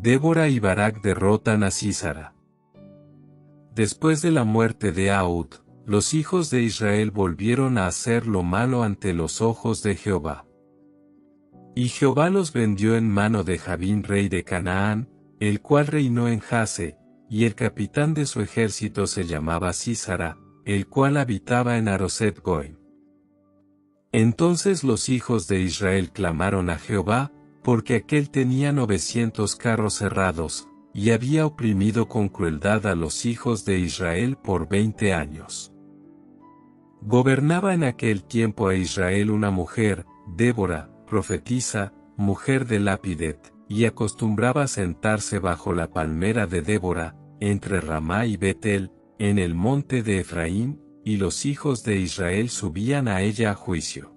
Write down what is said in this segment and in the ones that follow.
Débora y Barak derrotan a Sísara. Después de la muerte de Ahud, los hijos de Israel volvieron a hacer lo malo ante los ojos de Jehová. Y Jehová los vendió en mano de Jabín rey de Canaán, el cual reinó en Jase, y el capitán de su ejército se llamaba Sísara, el cual habitaba en Aroset Goim. Entonces los hijos de Israel clamaron a Jehová, porque aquél tenía 900 carros cerrados, y había oprimido con crueldad a los hijos de Israel por 20 años. Gobernaba en aquel tiempo a Israel una mujer, Débora, profetisa, mujer de Lapidet, y acostumbraba sentarse bajo la palmera de Débora, entre Ramá y Betel, en el monte de Efraín, y los hijos de Israel subían a ella a juicio.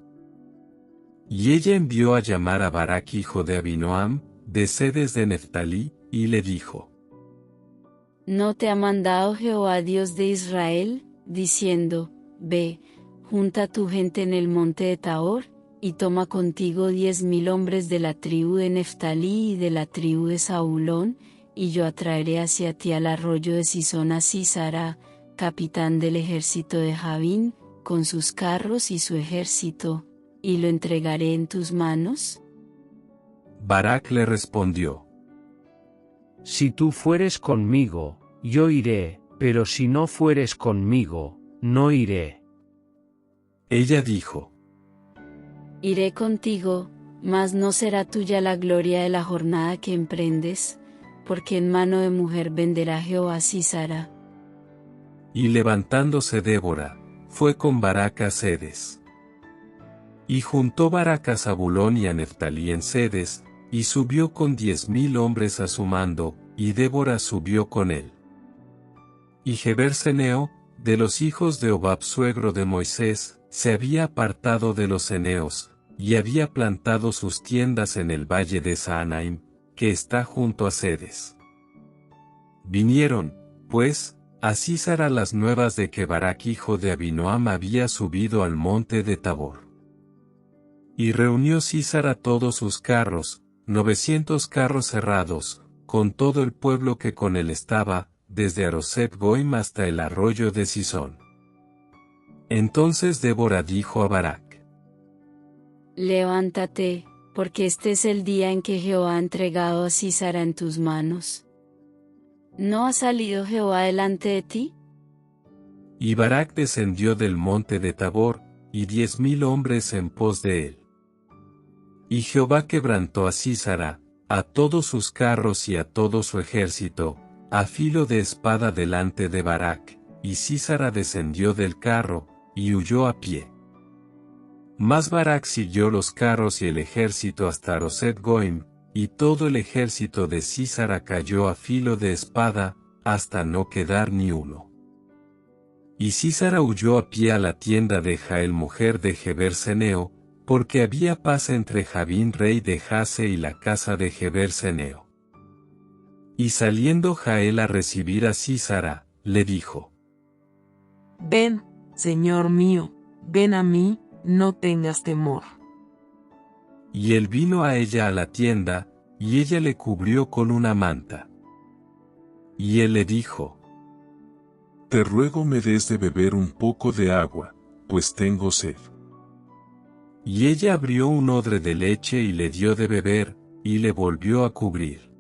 Y ella envió a llamar a Barak hijo de Abinoam, de Cedes de Neftalí, y le dijo: ¿No te ha mandado Jehová Dios de Israel, diciendo, ve, junta tu gente en el monte de Tabor, y toma contigo 10,000 hombres de la tribu de Neftalí y de la tribu de Zabulón, y yo atraeré hacia ti al arroyo de Sisón a Sísara, capitán del ejército de Jabín, con sus carros y su ejército, y lo entregaré en tus manos? Barak le respondió: Si tú fueres conmigo, yo iré, pero si no fueres conmigo, no iré. Ella dijo: Iré contigo, mas no será tuya la gloria de la jornada que emprendes, porque en mano de mujer venderá Jehová a Sísara. Y levantándose Débora, fue con Barak a Cedes. Y juntó Barak a Zabulón y a Neftalí en Cedes, y subió con 10,000 hombres a su mando, y Débora subió con él. Y Heber-Ceneo, de los hijos de Hobab suegro de Moisés, se había apartado de los ceneos, y había plantado sus tiendas en el valle de Saanaim, que está junto a Cedes. Vinieron, pues, a Sísara las nuevas de que Barak hijo de Abinoam había subido al monte de Tabor. Y reunió Sísara todos sus carros, 900 carros cerrados, con todo el pueblo que con él estaba, desde Aroset Goim hasta el arroyo de Sisón. Entonces Débora dijo a Barak: Levántate, porque este es el día en que Jehová ha entregado a Sísara en tus manos. ¿No ha salido Jehová delante de ti? Y Barak descendió del monte de Tabor, y 10,000 hombres en pos de él. Y Jehová quebrantó a Sísara, a todos sus carros y a todo su ejército, a filo de espada delante de Barak, y Sísara descendió del carro, y huyó a pie. Mas Barak siguió los carros y el ejército hasta Aroset Goim, y todo el ejército de Sísara cayó a filo de espada, hasta no quedar ni uno. Y Sísara huyó a pie a la tienda de Jael mujer de Heber-Ceneo, porque había paz entre Jabín rey de Jase y la casa de Heber-Ceneo. Y saliendo Jael a recibir a Sísara, le dijo: Ven, señor mío, ven a mí, no tengas temor. Y él vino a ella a la tienda, y ella le cubrió con una manta. Y él le dijo: Te ruego me des de beber un poco de agua, pues tengo sed. Y ella abrió un odre de leche y le dio de beber, y le volvió a cubrir.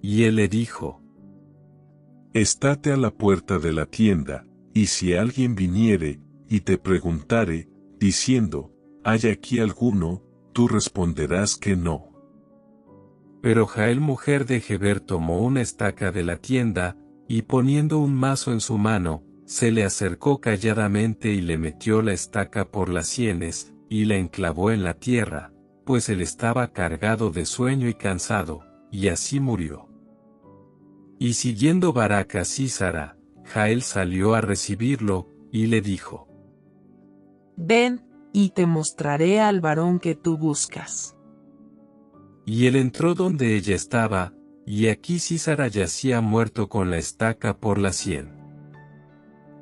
Y él le dijo: Estate a la puerta de la tienda, y si alguien viniere, y te preguntare, diciendo, ¿hay aquí alguno?, tú responderás que no. Pero Jael mujer de Heber tomó una estaca de la tienda, y poniendo un mazo en su mano, se le acercó calladamente y le metió la estaca por las sienes, y la enclavó en la tierra, pues él estaba cargado de sueño y cansado, y así murió. Y siguiendo Barak a Sísara, Jael salió a recibirlo, y le dijo: Ven, y te mostraré al varón que tú buscas. Y él entró donde ella estaba, y aquí Sísara yacía muerto con la estaca por la sien.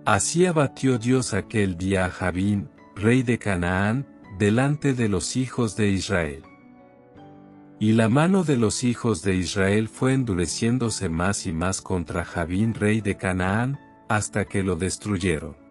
Así abatió Dios aquel día a Jabín, rey de Canaán, delante de los hijos de Israel. Y la mano de los hijos de Israel fue endureciéndose más y más contra Jabín rey de Canaán, hasta que lo destruyeron.